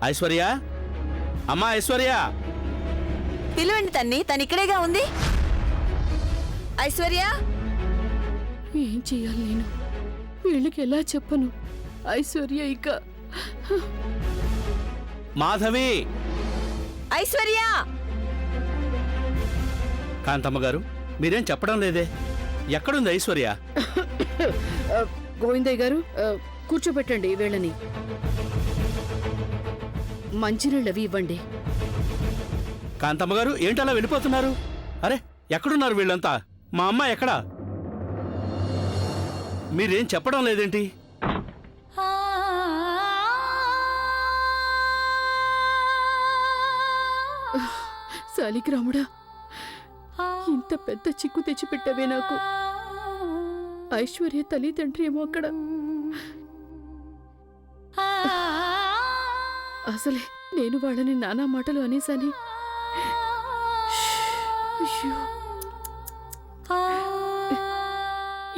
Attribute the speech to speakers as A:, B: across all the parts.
A: ఐశ్వర్య, అమ్మా ఐశ్వర్య,
B: పిలవండి తన్ని, తను ఇక్కడేగా ఉంది. ఐశ్వర్య,
C: ఏం చెయ్యాలి నేను? వీళ్ళకి ఎలా చెప్పను? ఐశ్వర్య ఇక
A: మాధవి,
B: ఐశ్వర్య.
A: కాంతమ్మ గారు మీరేం చెప్పడం లేదే, ఎక్కడుంది ఐశ్వర్య?
C: గోవిందయ్య గారు, కూర్చోబెట్టండి వీళ్ళని. మంచినీళ్ళవి ఇవ్వండి.
A: కాంతమ్మ గారు ఏంటలా వెళ్ళిపోతున్నారు? అరే ఎక్కడున్నారు వీళ్ళంతా? మా అమ్మ ఎక్కడా? మీరేం చెప్పడం లేదేంటి?
C: శాలిగ్రాముడా, ఇంత పెద్ద చిక్కు తెచ్చిపెట్టవే నాకు. ఐశ్వర్య తల్లిదండ్రి ఏమో అక్కడ. అసలే నేను వాళ్ళని నానా మాటలు అనేసాని.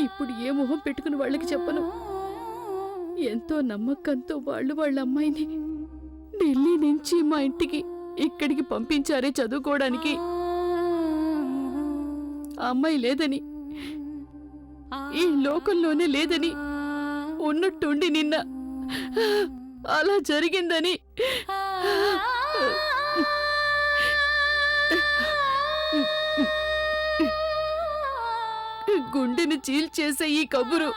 C: ఇప్పుడు ఏ మొహం పెట్టుకుని వాళ్ళకి చెప్పను? ఎంతో నమ్మకంతో వాళ్ళు వాళ్ళ అమ్మాయిని ఢిల్లీ నుంచి మా ఇంటికి ఇక్కడికి పంపించారే చదువుకోవడానికి. ఆ అమ్మాయి లేదని, ఈ లోకంలోనే లేదని, ఉన్నట్టుండి నిన్న అలా జరిగిందని గుండెని చీల్చేసే ఈ కబురు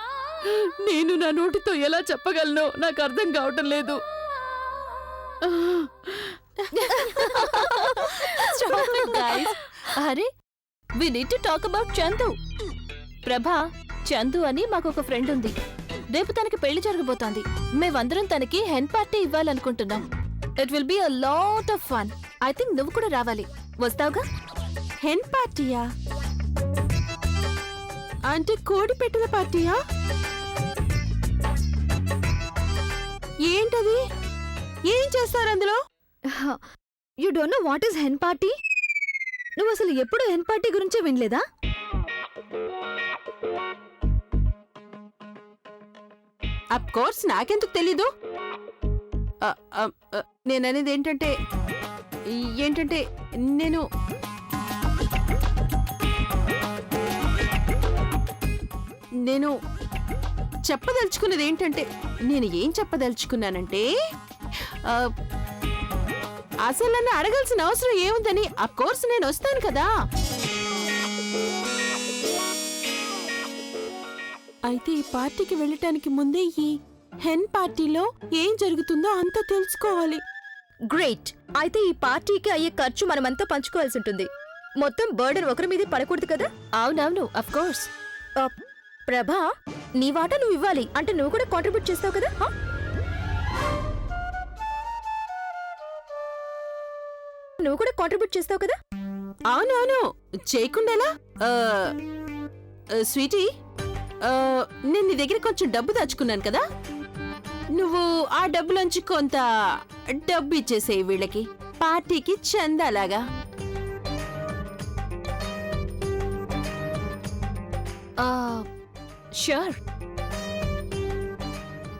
C: నేను నా నోటితో ఎలా చెప్పగలను? నాకు అర్థం కావటం లేదు.
D: అరే, we need to talk about Chandu. Prabha, Chandu అని మాకొక ఫ్రెండ్ ఉంది. రేపు తనకి పెళ్లి జరగబోతోంది. మేమందరం తనకి హెన్ పార్టీ ఇవ్వాలనుకుంటున్నాం. It will be a lot of fun. I think నువ్వు కూడా రావాలి. వస్తావుగా?
B: హెన్ పార్టీయా? అంటే కోడి పెట్టిన పార్టీయా? ఏంటది? ఏం చేస్తారు అందులో?
D: You don't know what is hen party? నువ్వు అసలు ఎప్పుడు హెన్ పార్టీ గురించే వినలేదా?
B: అఫ్ కోర్స్ నాకెందుకు తెలీదు. నేననేది ఏంటంటే నేను చెప్పదలుచుకున్నది ఏంటంటే, నేను ఏం చెప్పదలుచుకున్నానంటే, అసలు నన్ను అడగాల్సిన అవసరం ఏముందని. అఫ్ కోర్స్ నేను వస్తాను కదా. అయితే ఈ పార్టీకి వెళ్ళటానికి ముందే ఈ హెన్ పార్టీలో ఏం జరుగుతుందో అంతా తెలుసుకోవాలి.
D: గ్రేట్. అయితే ఈ పార్టీకి అయ్యే ఖర్చు మనమంతా పంచుకోవాల్సి ఉంటుంది. మొత్తం బర్డెన్ ఒకరి మీదే పడకూడదు కదా?
B: అవునవును, అఫ్ కోర్స్.
D: ప్రభా, నీ వాటా నువ్వు ఇవ్వాలి. అంటే నువ్వు కూడా కాంట్రిబ్యూట్ చేస్తావు కదా? నువ్వు కూడా కాంట్రిబ్యూట్ చేస్తావు కదా?
B: అవునవును, చేయకుండాలా? స్వీటీ, నేను నీ దగ్గర కొంచెం డబ్బు దాచుకున్నాను కదా, నువ్వు ఆ డబ్బులోంచి కొంత డబ్బు ఇచ్చేసేయి వీళ్ళకి, పార్టీకి చందాలాగా.
D: ష్యూర్.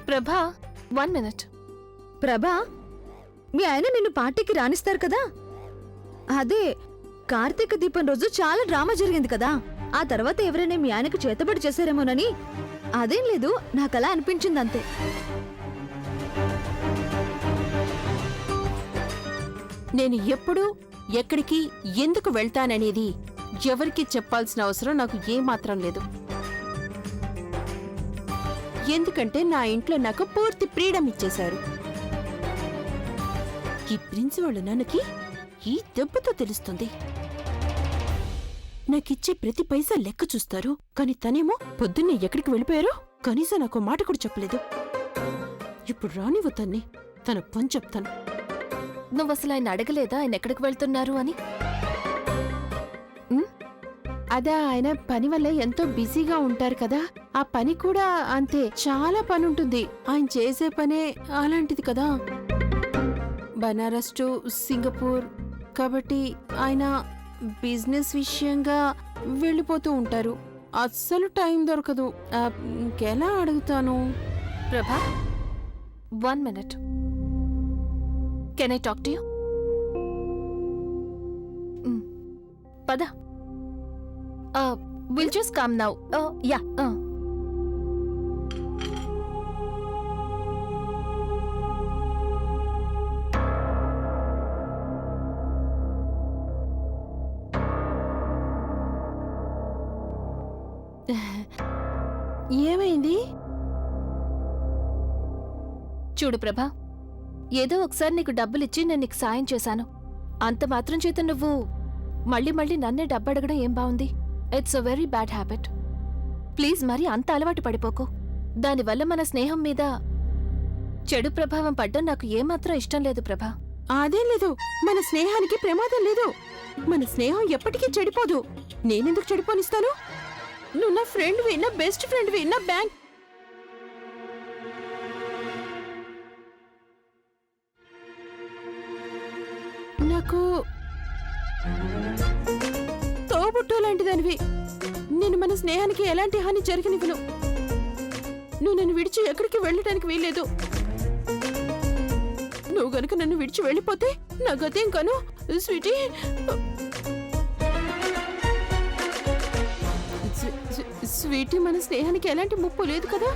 E: ప్రభా, 1 minute.
D: ప్రభా, మీ ఆయన నిన్ను పార్టీకి రాణిస్తారు కదా? అదే కార్తీక దీపం రోజు చాలా డ్రామా జరిగింది కదా, ఆ తర్వాత ఎవరైనా మీ ఆయనకు చేతబడి చేశారేమోనని. అదేం లేదు, నాకలా అనిపించింది అంతే.
B: నేను ఎప్పుడు ఎక్కడికి ఎందుకు వెళ్తాననేది ఎవరికి చెప్పాల్సిన అవసరం నాకు ఏమాత్రం లేదు. ఎందుకంటే నా ఇంట్లో నాకు పూర్తి ఫ్రీడమ్ ఇచ్చేశారు. ఈ ప్రిన్స్ వాళ్ళ నాన్నకి ఈ దెబ్బతో తెలుస్తుంది. నాకిచ్చే ప్రతి పైసా లెక్క చూస్తారు. కానీ తనేమో పొద్దున్నే ఎక్కడికి వెళ్ళిపోయారో కనీసం నాకు మాట కూడా చెప్పలేదు. ఇప్పుడు రానివ్వు తన్ని, తన పని చెప్తాను.
E: నువ్వు అసలు ఆయన అడగలేదా ఆయన ఎక్కడికి వెళ్తున్నారు అని?
B: అదా, ఆయన పని వల్ల ఎంతో బిజీగా ఉంటారు కదా, ఆ పని కూడా అంతే, చాలా పని ఉంటుంది. ఆయన చేసే పనే అలాంటిది కదా, బనారస్ టు సింగపూర్. కాబట్టి ఆయన బిజినెస్ విషయంగా వెళ్ళిపోతూ ఉంటారు. అస్సలు టైం దొరకదు. ఇంకెలా అడుగుతాను?
E: Prabha, 1 minute.
D: Can I talk to you? పద. Will just come now. Yeah.
B: ఏమైంది?
D: చూడు ప్రభా, ఏదో ఒకసారి నీకు డబ్బులిచ్చి నేను నీకు సాయం చేశాను. అంత మాత్రం చేత నువ్వు మళ్ళీ మళ్ళీ నన్నే డబ్బు అడగడం ఏం బావుంది? It's a very bad habit. Please మరి అంత అలవాటు పడిపోకు. దానివల్ల మన స్నేహం మీద చెడు ప్రభావం పడ్డం నాకు ఏమాత్రం ఇష్టం లేదు ప్రభా.
B: అదేం లేదు, మన స్నేహానికి ప్రమాదం లేదు. మన స్నేహం ఎప్పటికీ చెడిపోదు. నేనెందుకు చెడిపోనిస్తాను? నువ్వు నా ఫ్రెండ్వి, నా బెస్ట్ ఫ్రెండ్వి, నా బ్యాంక్. నాకు తోబుట్టు లాంటిదానివి. నేను మన స్నేహానికి ఎలాంటి హాని జరగనివ్వను. నువ్వు నన్ను విడిచి ఎక్కడికి వెళ్ళటానికి వీల్లేదు. నువ్వు గనుక నన్ను విడిచి వెళ్ళిపోతే నా గతేం కాను స్వీటీ. స్వీటీ, మన స్నేహానికి ఎలాంటి ముప్పు లేదు కదా?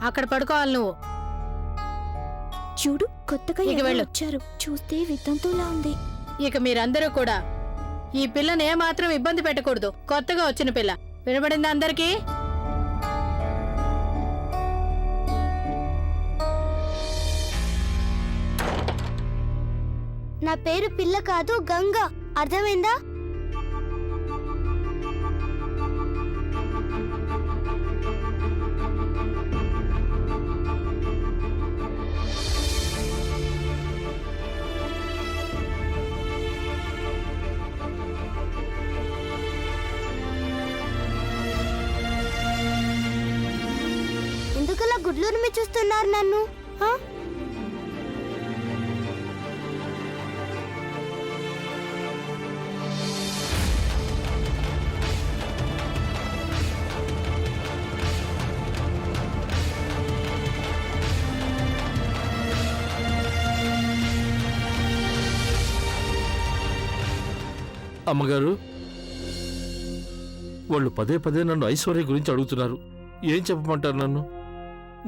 C: అక్కడ పడుకోవాలి నువ్వు.
E: చూడు, కొత్తగా
C: ఇక
E: ఎవరో
C: వెళ్ళు.
E: వచ్చారు. చూస్తే వితంతులా ఉంది.
C: ఇక మీరందరూ కూడా ఈ పిల్లని ఏమాత్రం ఇబ్బంది పెట్టకూడదు. కొత్తగా వచ్చిన పిల్ల. వినబడిందా అందరికీ?
E: నా పేరు పిల్ల కాదు, గంగ. అర్థమైందా? ఎందుకలా గుడ్లూరు మీద చూస్తున్నారు నన్ను?
F: అమ్మగారు, వాళ్ళు పదే పదే నన్ను ఐశ్వర్య గురించి అడుగుతున్నారు. ఏం చెప్పమంటారు? నన్ను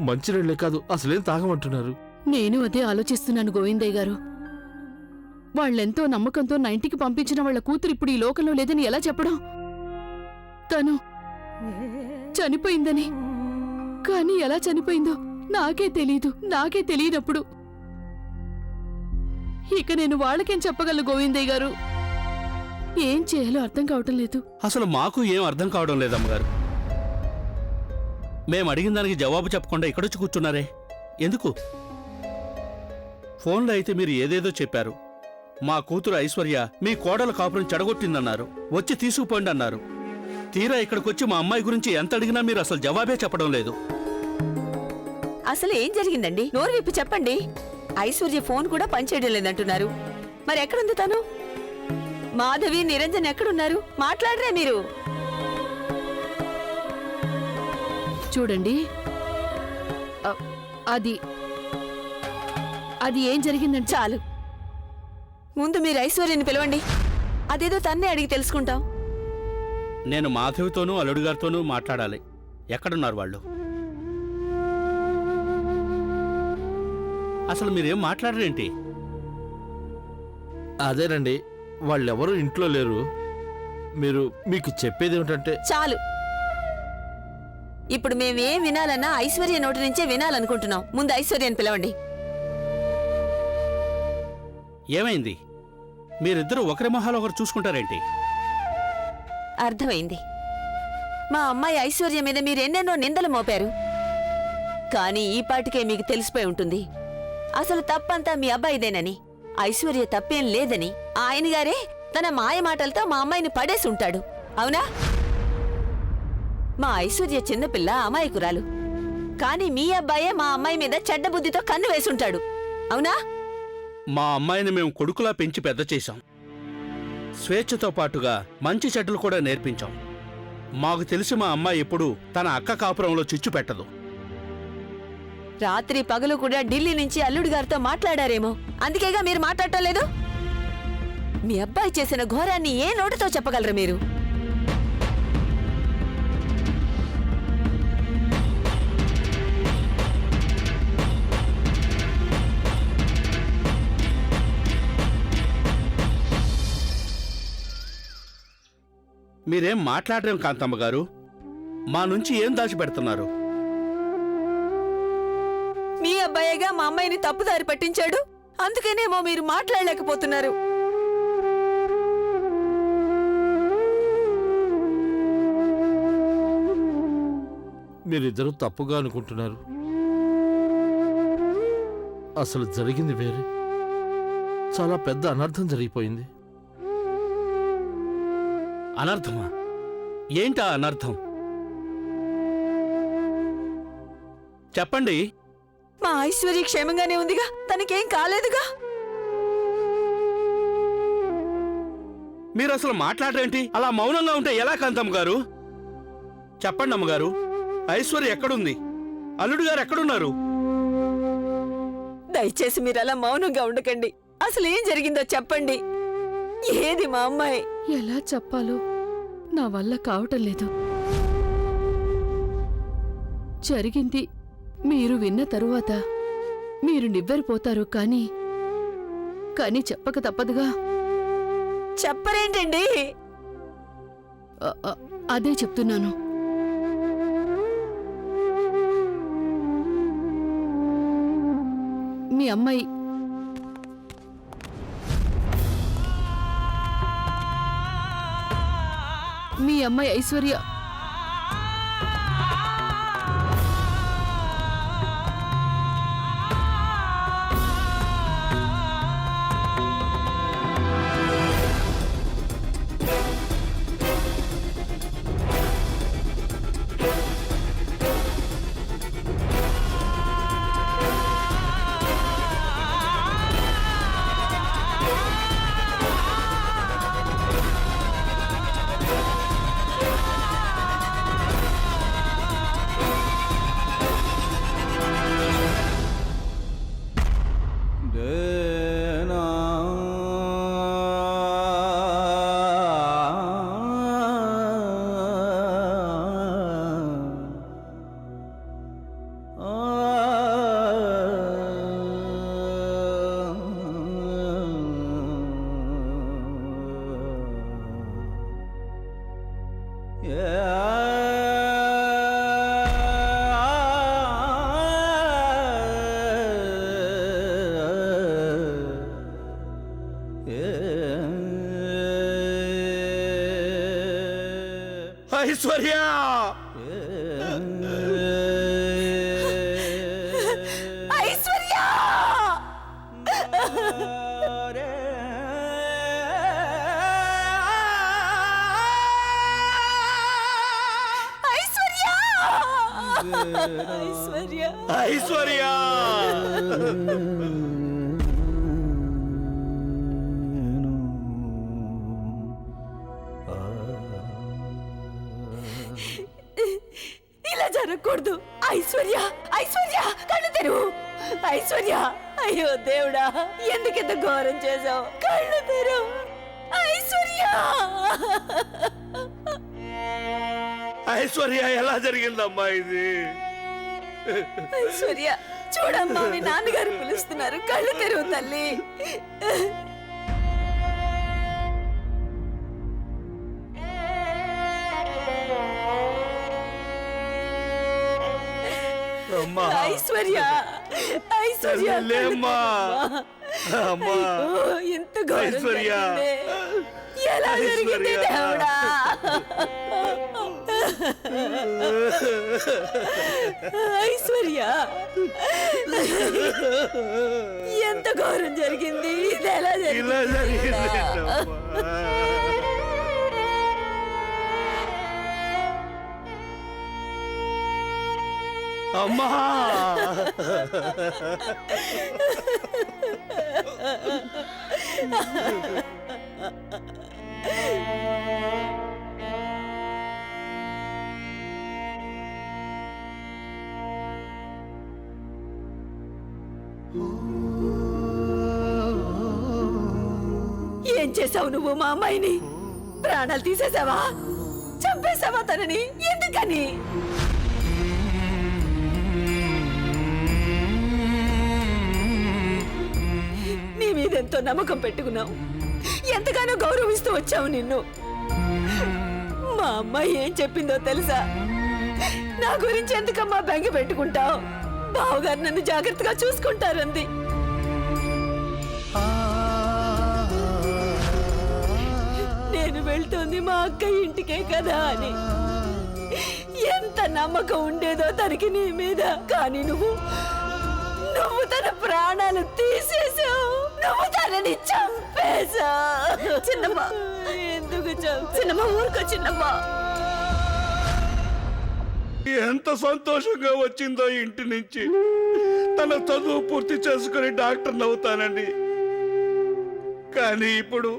F: మంచినీళ్ళే కాదు అసలేం తాగమంటున్నారు.
C: నేను అదే ఆలోచిస్తున్నాను గోవిందయ్య గారు. వాళ్ళెంతో నమ్మకంతో నా ఇంటికి పంపించిన వాళ్ళ కూతురు ఇప్పుడు ఈ లోకంలో లేదని ఎలా చెప్పడం? తను చనిపోయిందని. కానీ ఎలా చనిపోయిందో నాకే తెలియనప్పుడు ఇక నేను వాళ్ళకేం చెప్పగలను గోవిందయ్య గారు? ఏం చేయాలో అర్థం కావటం లేదు.
A: అసలు మాకు ఏం అర్థం కావడం లేదమ్మగారు. మేము అడిగిన దానికి జవాబు చెప్పకుండా ఇక్కడొచ్చి కూర్చున్నారే ఎందుకు? ఫోన్లో అయితే మీరు ఏదేదో చెప్పారు. మా కూతురు ఐశ్వర్య మీ కోడల కాపురం చెడగొట్టిందన్నారు. వచ్చి తీసుకుపోండి అన్నారు. తీరా ఇక్కడికొచ్చి మా అమ్మాయి గురించి ఎంత అడిగినా మీరు అసలు జవాబే చెప్పడం లేదు.
G: అసలు ఏం జరిగిందండి? నోరు విప్పి చెప్పండి. ఐశ్వర్య ఫోన్ కూడా పనిచేయడం లేదంటున్నారు. మరి ఎక్కడుంది తను? మాధవి, నిరంజన్ ఎక్కడున్నారు? మాట్లాడరే మీరు.
C: చూడండి, అది ఏం జరిగిందంటే
G: చాలు, ముందు మీరు ఐశ్వర్యని పిలవండి. అదేదో తన్నే అడిగి తెలుసుకుంటాం.
A: నేను మాధవితోనూ అల్లుడు గారితోనూ మాట్లాడాలి. ఎక్కడున్నారు వాళ్ళు? అసలు మీరేం మాట్లాడరేంటి?
F: అదేనండి, వాళ్ళెవరూ ఇంట్లో లేరు. మీకు చెప్పేది ఏమిటంటే,
G: చాలు. ఇప్పుడు మేమేం వినాలన్నా ఐశ్వర్య నోటి నుంచే వినాలనుకుంటున్నాం. ముందు ఐశ్వర్యని పిలవండి.
A: ఏమైంది? మీరిద్దరూ ఒకరి మొహాలు ఒకరు చూసుకుంటారేంటి?
G: అర్థమైంది. మా అమ్మాయి ఐశ్వర్య మీద మీరెన్నెన్నో నిందలు మోపారు. కానీ ఈ పాటికే మీకు తెలిసిపోయి ఉంటుంది అసలు తప్పంతా మీ అబ్బాయిదేనని, ఐశ్వర్య తప్పేం లేదని. ఆయన గారే తన మాయ మాటలతో మా అమ్మాయిని పడేసి ఉంటాడు. అవునా? మా ఐశ్వర్య చిన్నపిల్ల, అమాయకురాలు. కానీ మీ అబ్బాయే మా అమ్మాయి మీద చెడ్డ బుద్ధితో కన్ను వేసుంటాడు. అవునా?
A: మా అమ్మాయిని మేము కొడుకులా పెంచి పెద్ద చేశాం. స్వేచ్ఛతో పాటుగా మంచి చెడ్డలు కూడా నేర్పించాం. మాకు తెలిసి మా అమ్మాయి ఎప్పుడు తన అక్క కాపురంలో చిచ్చు పెట్టదు.
G: రాత్రి పగలు కూడా ఢిల్లీ నుంచి అల్లుడు గారితో మాట్లాడారేమో, అందుకేగా మీరు మాట్లాడటం లేదు. మీ అబ్బాయి చేసిన ఘోరాన్ని ఏ నోటితో చెప్పగలరు మీరు?
A: మీరేం మాట్లాడరేం కాంతమ్మ గారు? మా నుంచి ఏం దాచిపెడుతున్నారు?
G: మీ అబ్బాయిగా మా అమ్మాయిని తప్పుదారి పట్టించాడు, అందుకనేమో మీరు మాట్లాడలేకపోతున్నారు.
F: మీరిద్దరూ తప్పుగా అనుకుంటున్నారు. అసలు జరిగింది వేరే. చాలా పెద్ద అనర్థం జరిగిపోయింది.
A: అనర్థమా? ఏంటా అనర్థం? చెప్పండి.
G: మా ఐశ్వర్య క్షేమంగానే ఉందిగా, తనకేం కాలేదుగా.
A: మీరు అసలు మాట్లాడరేంటి? అలా మౌనంగా ఉంటే ఎలా కాంతమ్మ గారు? చెప్పండి అమ్మగారు, ఐశ్వర్య ఎక్కడుంది? అల్లుడు గారు ఎక్కడున్నారు?
G: దయచేసి మీరు అలా మౌనంగా ఉండకండి. అసలు ఏం జరిగిందో చెప్పండి. ఏది మా అమ్మాయి?
C: ఎలా చెప్పాలో నా వల్ల కావటం లేదు. జరిగింది మీరు విన్న తరువాత మీరు నివ్వెరపోతారు, కానీ చెప్పక తప్పదుగా.
G: చెప్పరేంటండి?
C: అదే చెప్తున్నాను. మీ అమ్మాయి ఐశ్వర్య
A: ఐశ్వర్య!
G: ఐశ్వర్య! ఐశ్వర్య!
A: ఐశ్వర్య!
G: ఇలా జరగకూడదు. ఐశ్వర్య! ఐశ్వర్య! కళ్ళు తెరువు. ఐశ్వర్య! అయ్యో దేవుడా, ఎందుకింత ఘోరం చేశావు? కళ్ళు తెరువు. ఐశ్వర్య!
A: ఐశ్వర్య, ఎలా జరిగిందమ్మా ఇది?
G: ఐశ్వర్య, చూడమ్మా, మీ నాన్నగారు పిలుస్తున్నారు. కళ్ళు తెరువు తల్లి. ఐశ్వర్య! ఐశ్వర్య!
A: లేమ్మా. అమ్మా,
G: ఎంత ఘోరం
A: ఐశ్వర్య!
G: జరిగిందే. ఎలా జరిగింది దేవుడా? ఐశ్వర్య! ఎంత ఘోరం జరిగింది. ఇది ఎలా
A: ఇలా జరిగింది
G: జరిగింది?
A: అమ్మా!
G: చేసావు నువ్వు మా అమ్మాయిని? ప్రాణాలు తీసేసావా? చంపేశావా తనని? ఎందుకని? నీ మీద ఎంతో నమ్మకం పెట్టుకున్నావు, ఎంతగానో గౌరవిస్తూ వచ్చావు నిన్ను. మా అమ్మాయి ఏం చెప్పిందో తెలుసా? నా గురించి ఎందుకమ్మా బెంగ పెట్టుకుంటావు? బావగారు నన్ను జాగ్రత్తగా చూసుకుంటారంది. నేను వెళ్తోంది మా అక్క ఇంటికే కదా అని ఎంత నమ్మకం ఉండేదో తనకి నీ మీద. కానీ నువ్వు తన ప్రాణాలు తీసేసావు, నువ్వు తనని చంపేశావు. చిన్నమ్మ, ఎందుకు చిన్నమ్మ? ఊరుకో చిన్నమ్మ.
A: ఎంత సంతోషంగా వచ్చిందో ఇంటి నుంచి. తన చదువు పూర్తి చేసుకుని డాక్టర్ అవుతానండి. కానీ ఇప్పుడు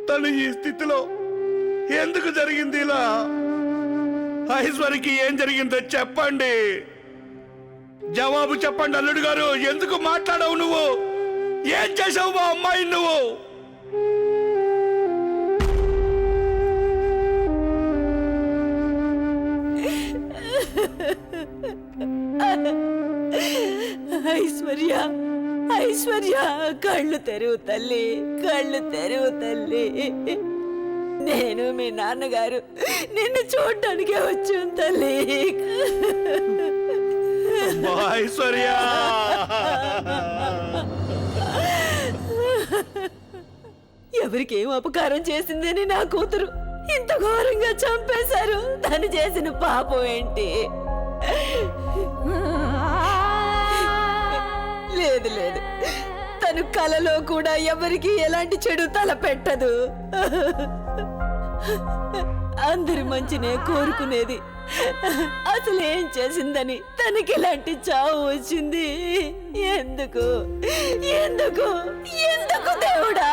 A: తను ఈ స్థితిలో ఎందుకు జరిగింది ఇలా? ఐశ్వర్యకి ఏం జరిగిందో చెప్పండి, జవాబు చెప్పండి. అల్లుడు గారు, ఎందుకు మాట్లాడవు? నువ్వు ఏం చేసావు మా అమ్మాయి? నువ్వు
G: ఐశ్వర్య, ఐశ్వర్య, కళ్ళు తెరువు తల్లి, కళ్ళు తెరువు తల్లి. నేను మీ నాన్నగారు నిన్ను చూడటానికే వచ్చాను తల్లి.
A: ఐశ్వర్య,
G: ఎవరికి ఏం అపకారం చేసిందని నా కూతురు ఇంత ఘోరంగా చంపేశారు. తను చేసిన పాపం ఏంటి? లేదు లేదు, తను కలలో కూడా ఎవరికి ఎలాంటి చెడు తల పెట్టదు. అందరి మంచినే కోరుకునేది. అసలు ఏం చేసిందని తనకి ఇలాంటి చావు వచ్చింది? ఎందుకు ఎందుకు ఎందుకు దేవుడా,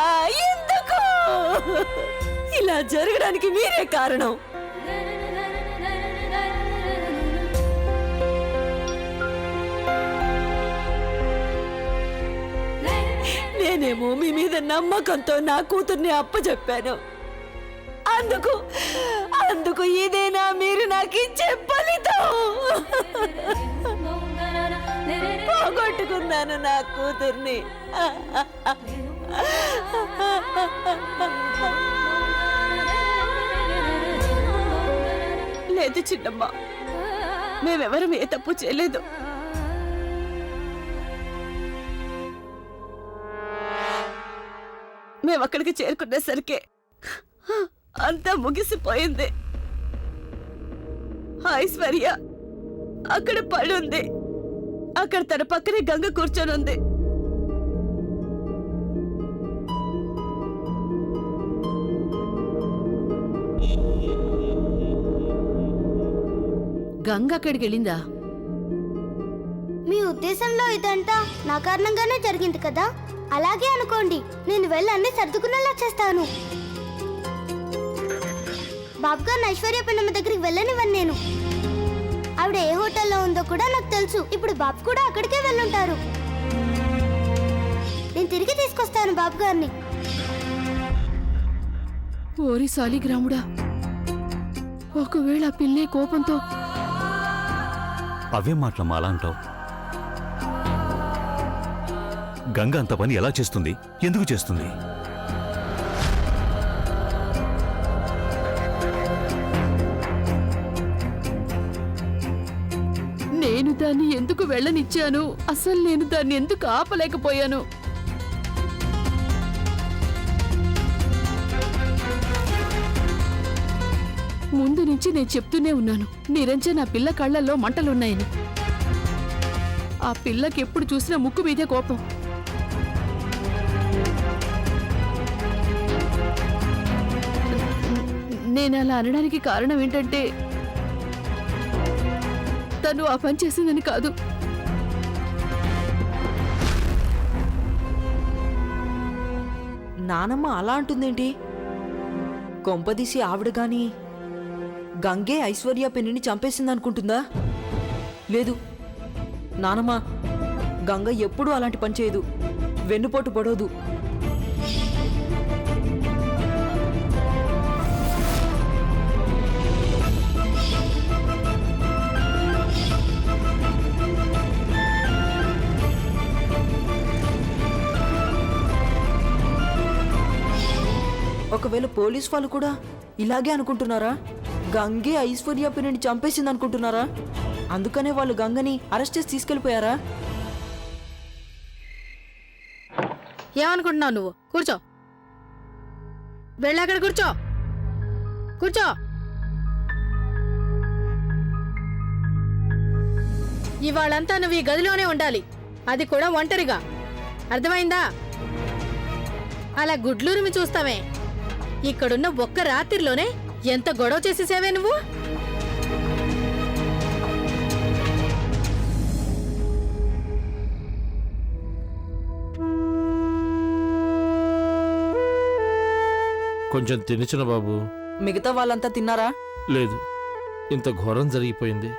G: ఎందుకు ఇలా జరగడానికి మీరే కారణం. నేనేమో మీ మీద నమ్మకంతో నా కూతుర్ని అప్పచెప్పాను. అందుకు ఇదేనా మీరు నాకు ఇచ్చే ఫలితం? పోగొట్టుకున్నాను నా కూతుర్ని. లేదు చిన్నమ్మ, మేమెవరం ఏ తప్పు చేయలేదు. మేము అక్కడికి చేరుకునేసరికి అంతా ముగిసిపోయింది. ఐశ్వర్య అక్కడ పడుంది. అక్కడ తన పక్కనే గంగ కూర్చొని ఉంది.
C: గంగ అక్కడికి వెళ్ళిందా?
H: మీ ఉద్దేశంలో ఇదంతా నా కారణంగానే జరిగింది కదా? అలాగే అనుకోండి. నేను వెళ్ళి అన్ని సర్దుకునేలా చేస్తాను. బాబు గారు ఐశ్వర్య పిన్నమ్మ దగ్గరికి వెళ్ళనివ్వను నేను. ఆవిడ ఏ హోటల్లో ఉందో కూడా నాకు తెలుసు. ఇప్పుడు బాబు కూడా అక్కడికే వెళ్ళుంటారు. నేను తిరిగి తీసుకొస్తాను బాబు గారిని.
C: ఓరి సాలిగ్రాముడా, ఒకవేళ పిల్లే కోపంతో
I: అవే మాటలు అలా అంటావు? గంగ అంత పని ఎలా చేస్తుంది? ఎందుకు చేస్తుంది?
C: నేను దాన్ని ఎందుకు వెళ్ళనిచ్చాను? అసలు నేను దాన్ని ఎందుకు ఆపలేకపోయాను? ముందు నుంచి నేను చెప్తూనే ఉన్నాను, నిరంజన్ ఆ పిల్ల కళ్ళల్లో మంటలున్నాయని. ఆ పిల్లకి ఎప్పుడు చూసినా ముక్కు మీదే కోపం. నేను అలా అనడానికి కారణం ఏంటంటే తను ఆ పని చేసిందని కాదు.
J: నానమ్మ అలా అంటుందేంటి? కొంపదీసి ఆవిడ గాని గంగే ఐశ్వర్య పెన్నిని చంపేసిందనుకుంటుందా? లేదు నానమ్మ, గంగ ఎప్పుడూ అలాంటి పని చేయదు, వెన్నుపోటు పడోదు. ఒకవేళ పోలీస్ వాళ్ళు కూడా ఇలాగే అనుకుంటున్నారా? గంగే ఐశ్వర్య పిన్నిని చంపేసింది అనుకుంటున్నారా? అందుకనే వాళ్ళు గంగని అరెస్ట్ చేసి తీసుకెళ్లిపోయారా?
C: ఏమనుకుంటున్నావు నువ్వు? కూర్చో, వెళ్ళక్కడ కూర్చో, కూర్చో. ఇవాళంతా నువ్వు ఈ గదిలోనే ఉండాలి, అది కూడా ఒంటరిగా. అర్థమైందా? అలా గుడ్లూరుమి చూస్తామే. ఇక్కడున్న ఒక్క రాత్రిలోనే ఎంత గొడవ చేసేసావే నువ్వు.
F: కొంచెం తినిచిన బాబు.
J: మిగతా వాళ్ళంతా తిన్నారా?
F: లేదు, ఇంత ఘోరం జరిగిపోయింది.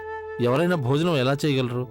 F: ఎవరైనా భోజనం ఎలా చేయగలరు?